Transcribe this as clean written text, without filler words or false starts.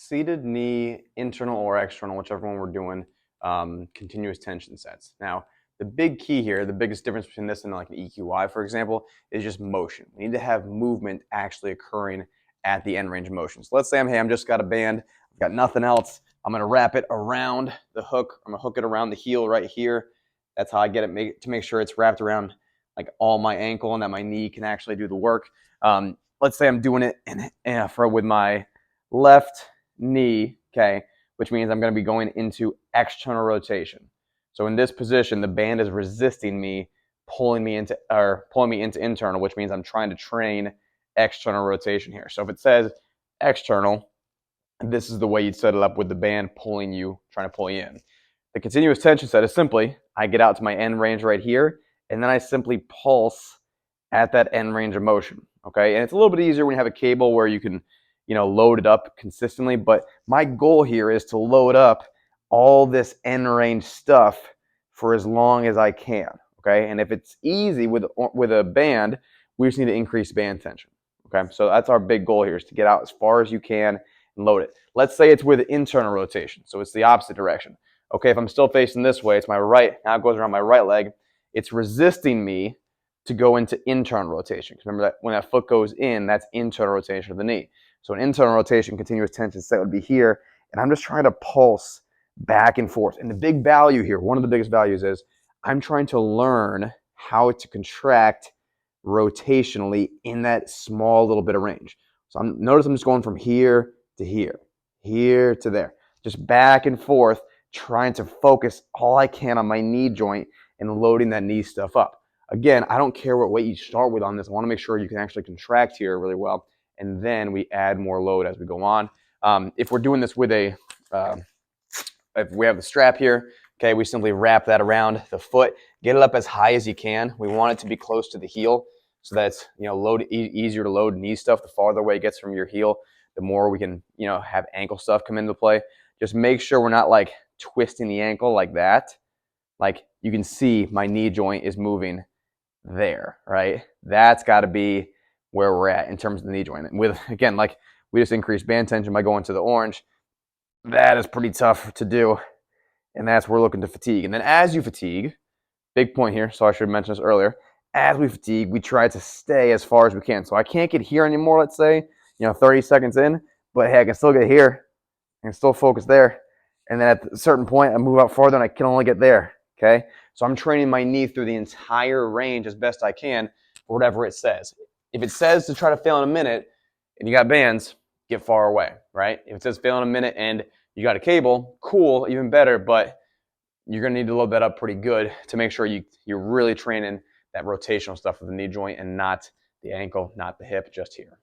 seated knee, internal or external, whichever one we're doing, continuous tension sets. Now, the big key here, the biggest difference between this and like an EQI, for example, is just motion. We need to have movement actually occurring at the end range of motion. So let's say I'm just got a band, I've got nothing else. I'm gonna wrap it around the hook. I'm gonna hook it around the heel right here. That's how I get it to make sure it's wrapped around like all my ankle and that my knee can actually do the work. Let's say I'm doing it with my left knee, okay, which means I'm going to be going into external rotation. So in this position, the band is resisting me, pulling me into internal, which means I'm trying to train external rotation here. So if it says external, this is the way you'd set it up with the band pulling you, trying to pull you in. The continuous tension set is simply, I get out to my end range right here, and then I simply pulse at that end range of motion, okay? And it's a little bit easier when you have a cable where you can, load it up consistently, but my goal here is to load up all this end range stuff for as long as I can, okay? And if it's easy with a band, we just need to increase band tension, okay? So that's our big goal here, is to get out as far as you can and load it. Let's say it's with internal rotation, so it's the opposite direction. Okay, if I'm still facing this way, it's my right, now it goes around my right leg, it's resisting me to go into internal rotation. Because remember that when that foot goes in, that's internal rotation of the knee. So an internal rotation, continuous tension set would be here, and I'm just trying to pulse back and forth. And the big value here, one of the biggest values is I'm trying to learn how to contract rotationally in that small little bit of range. So notice I'm just going from here to here, here to there, just back and forth, trying to focus all I can on my knee joint and loading that knee stuff up. Again, I don't care what weight you start with on this. I want to make sure you can actually contract here really well, and then we add more load as we go on. If we're doing this with if we have the strap here, okay, we simply wrap that around the foot, get it up as high as you can. We want it to be close to the heel, so that's easier to load knee stuff. The farther away it gets from your heel, the more we can have ankle stuff come into play. Just make sure we're not like twisting the ankle like that. Like you can see my knee joint is moving there, right? That's got to be where we're at in terms of the knee joint. And with, again, like we just increased band tension by going to the orange. That is pretty tough to do, and that's where we're looking to fatigue. And then as you fatigue, big point here, so I should have mentioned this earlier, as we fatigue, we try to stay as far as we can. So I can't get here anymore, let's say, 30 seconds in, but hey, I can still get here, I can still focus there. And then at a certain point, I move out farther and I can only get there, okay? So I'm training my knee through the entire range as best I can for whatever it says. If it says to try to fail in a minute and you got bands, get far away, right? If it says fail in a minute and you got a cable, cool, even better, but you're gonna need to load that up pretty good to make sure you're really training that rotational stuff of the knee joint and not the ankle, not the hip, just here.